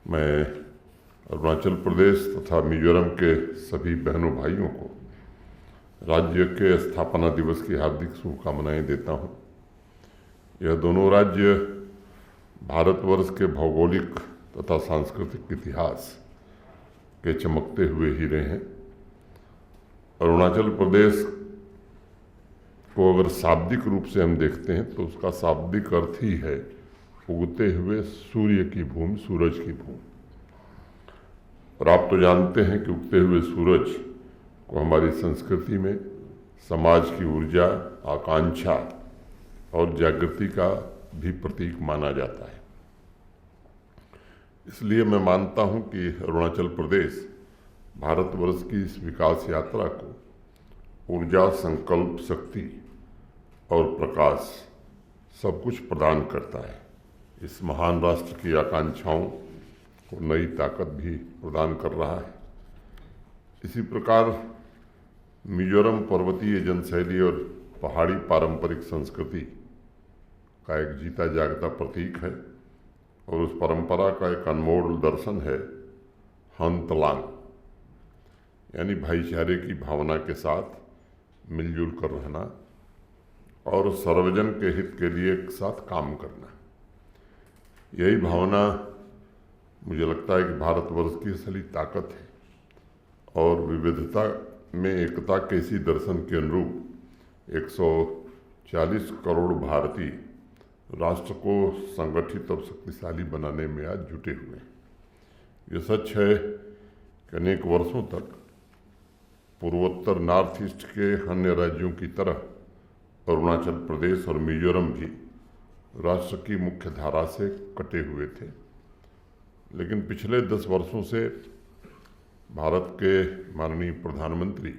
मैं अरुणाचल प्रदेश तथा मिजोरम के सभी बहनों भाइयों को राज्य के स्थापना दिवस की हार्दिक शुभकामनाएं देता हूं। यह दोनों राज्य भारतवर्ष के भौगोलिक तथा सांस्कृतिक इतिहास के चमकते हुए हीरे हैं। अरुणाचल प्रदेश को अगर शाब्दिक रूप से हम देखते हैं तो उसका शाब्दिक अर्थ ही है उगते हुए सूर्य की भूमि, सूरज की भूमि। और आप तो जानते हैं कि उगते हुए सूरज को हमारी संस्कृति में समाज की ऊर्जा, आकांक्षा और जागृति का भी प्रतीक माना जाता है। इसलिए मैं मानता हूं कि अरुणाचल प्रदेश भारतवर्ष की इस विकास यात्रा को ऊर्जा, संकल्प, शक्ति और प्रकाश सब कुछ प्रदान करता है। इस महान राष्ट्र की आकांक्षाओं को नई ताकत भी प्रदान कर रहा है। इसी प्रकार मिजोरम पर्वतीय जनशैली और पहाड़ी पारंपरिक संस्कृति का एक जीता जागता प्रतीक है और उस परंपरा का एक अनमोल दर्शन है हंतलांग, यानी भाईचारे की भावना के साथ मिलजुल कर रहना और सर्वजन के हित के लिए एक साथ काम करना। यही भावना मुझे लगता है कि भारतवर्ष की असली ताकत है और विविधता में एकता के इसी दर्शन के अनुरूप 140 करोड़ भारतीय राष्ट्र को संगठित और शक्तिशाली बनाने में आज जुटे हुए हैं। ये सच है कि अनेक वर्षों तक पूर्वोत्तर नॉर्थ ईस्ट के अन्य राज्यों की तरह अरुणाचल प्रदेश और मिजोरम भी राष्ट्र की मुख्य धारा से कटे हुए थे, लेकिन पिछले 10 वर्षों से भारत के माननीय प्रधानमंत्री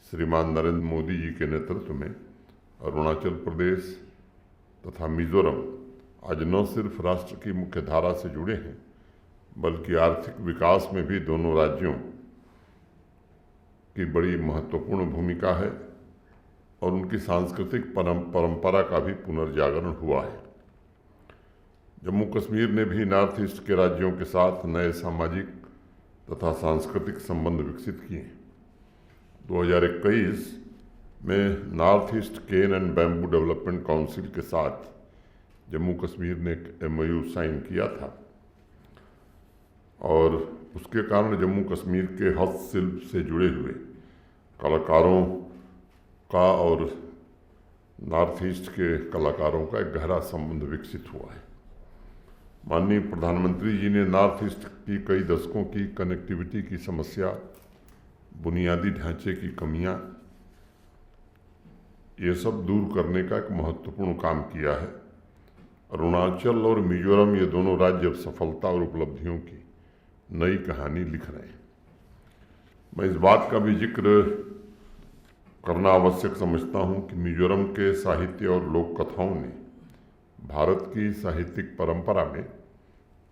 श्रीमान नरेंद्र मोदी जी के नेतृत्व में अरुणाचल प्रदेश तथा मिजोरम आज न सिर्फ राष्ट्र की मुख्य धारा से जुड़े हैं, बल्कि आर्थिक विकास में भी दोनों राज्यों की बड़ी महत्वपूर्ण भूमिका है और उनकी सांस्कृतिक परंपरा का भी पुनर्जागरण हुआ है। जम्मू कश्मीर ने भी नॉर्थ ईस्ट के राज्यों के साथ नए सामाजिक तथा सांस्कृतिक संबंध विकसित किए। 2021 में North East cane and bamboo development council के साथ जम्मू कश्मीर ने एक MOU साइन किया था और उसके कारण जम्मू कश्मीर के हस्तशिल्प से जुड़े हुए कलाकारों का और नॉर्थ ईस्ट के कलाकारों का एक गहरा संबंध विकसित हुआ है। माननीय प्रधानमंत्री जी ने नॉर्थ ईस्ट की कई दशकों की कनेक्टिविटी की समस्या, बुनियादी ढांचे की कमियां, ये सब दूर करने का एक महत्वपूर्ण काम किया है। अरुणाचल और मिजोरम ये दोनों राज्य अब सफलता और उपलब्धियों की नई कहानी लिख रहे हैं। मैं इस बात का भी जिक्र करना आवश्यक समझता हूं कि मिजोरम के साहित्य और लोक कथाओं ने भारत की साहित्यिक परंपरा में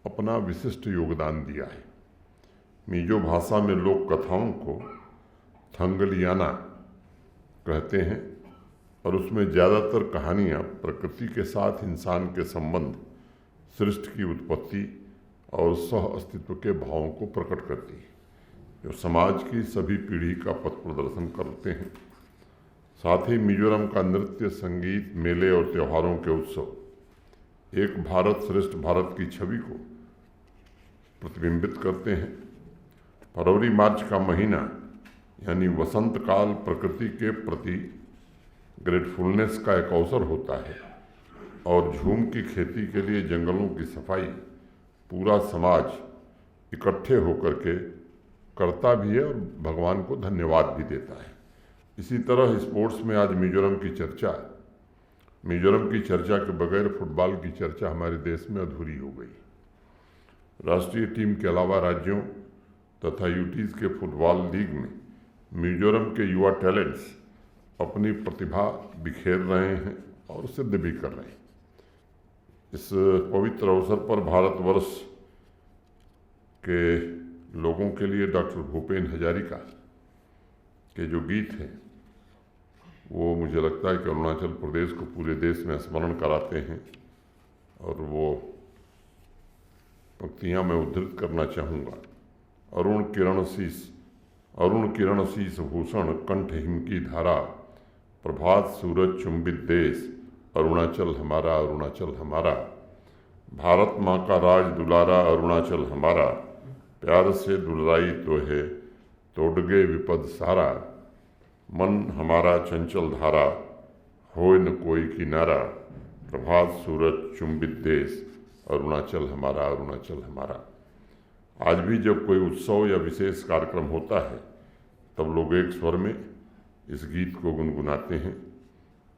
अपना विशिष्ट योगदान दिया है। मिजो भाषा में लोक कथाओं को थंगलियाना कहते हैं और उसमें ज़्यादातर कहानियाँ प्रकृति के साथ इंसान के संबंध, सृष्टि की उत्पत्ति और सह अस्तित्व के भावों को प्रकट करती है, जो समाज की सभी पीढ़ी का पथ प्रदर्शन करते हैं। साथ ही मिजोरम का नृत्य, संगीत, मेले और त्योहारों के उत्सव एक भारत श्रेष्ठ भारत की छवि को प्रतिबिंबित करते हैं। फरवरी मार्च का महीना यानी वसंत काल प्रकृति के प्रति ग्रेटफुलनेस का एक अवसर होता है और झूम की खेती के लिए जंगलों की सफाई पूरा समाज इकट्ठे होकर के करता भी है और भगवान को धन्यवाद भी देता है। इसी तरह स्पोर्ट्स में आज मिजोरम की चर्चा के बगैर फुटबॉल की चर्चा हमारे देश में अधूरी हो गई। राष्ट्रीय टीम के अलावा राज्यों तथा यूटीज के फुटबॉल लीग में मिजोरम के युवा टैलेंट्स अपनी प्रतिभा बिखेर रहे हैं और सिद्ध भी कर रहे हैं। इस पवित्र अवसर पर भारतवर्ष के लोगों के लिए डॉक्टर भूपेन हजारिका के जो गीत हैं वो मुझे लगता है कि अरुणाचल प्रदेश को पूरे देश में स्मरण कराते हैं और वो पंक्तियाँ मैं उद्धृत करना चाहूँगा। अरुण किरण शीस भूषण कंठ हिम की धारा, प्रभात सूरज चुंबित देश, अरुणाचल हमारा अरुणाचल हमारा। भारत माँ का राज दुलारा अरुणाचल हमारा, प्यार से दुलराई तो है तोड़ गए विपद सारा। मन हमारा चंचल धारा, होए न कोई किनारा, प्रभात सूरज चुंबित देश, अरुणाचल हमारा अरुणाचल हमारा। आज भी जब कोई उत्सव या विशेष कार्यक्रम होता है तब लोग एक स्वर में इस गीत को गुनगुनाते हैं।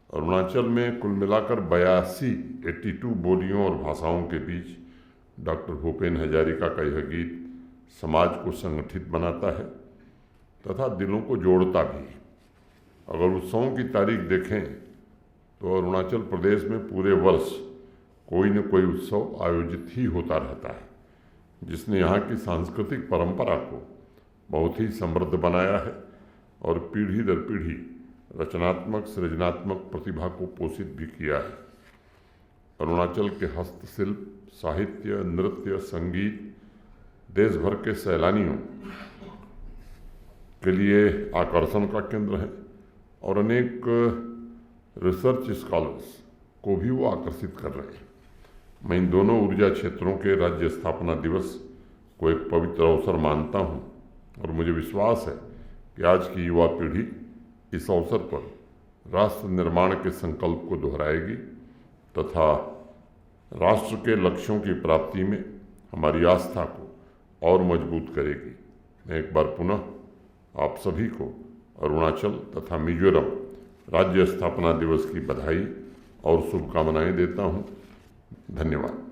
अरुणाचल में कुल मिलाकर 82 बोलियों और भाषाओं के बीच डॉक्टर भूपेन हजारिका का यह गीत समाज को संगठित बनाता है तथा दिलों को जोड़ता भी। अगर उत्सवों की तारीख देखें तो अरुणाचल प्रदेश में पूरे वर्ष कोई न कोई उत्सव आयोजित ही होता रहता है, जिसने यहाँ की सांस्कृतिक परंपरा को बहुत ही समृद्ध बनाया है और पीढ़ी दर पीढ़ी रचनात्मक सृजनात्मक प्रतिभा को पोषित भी किया है। अरुणाचल के हस्तशिल्प, साहित्य, नृत्य, संगीत देश भर के सैलानियों के लिए आकर्षण का केंद्र है और अनेक रिसर्च स्कॉलर्स को भी वो आकर्षित कर रहे हैं। मैं इन दोनों ऊर्जा क्षेत्रों के राज्य स्थापना दिवस को एक पवित्र अवसर मानता हूँ और मुझे विश्वास है कि आज की युवा पीढ़ी इस अवसर पर राष्ट्र निर्माण के संकल्प को दोहराएगी तथा राष्ट्र के लक्ष्यों की प्राप्ति में हमारी आस्था को और मजबूत करेगी। मैं एक बार पुनः आप सभी को अरुणाचल तथा मिजोरम राज्य स्थापना दिवस की बधाई और शुभकामनाएं देता हूं। धन्यवाद।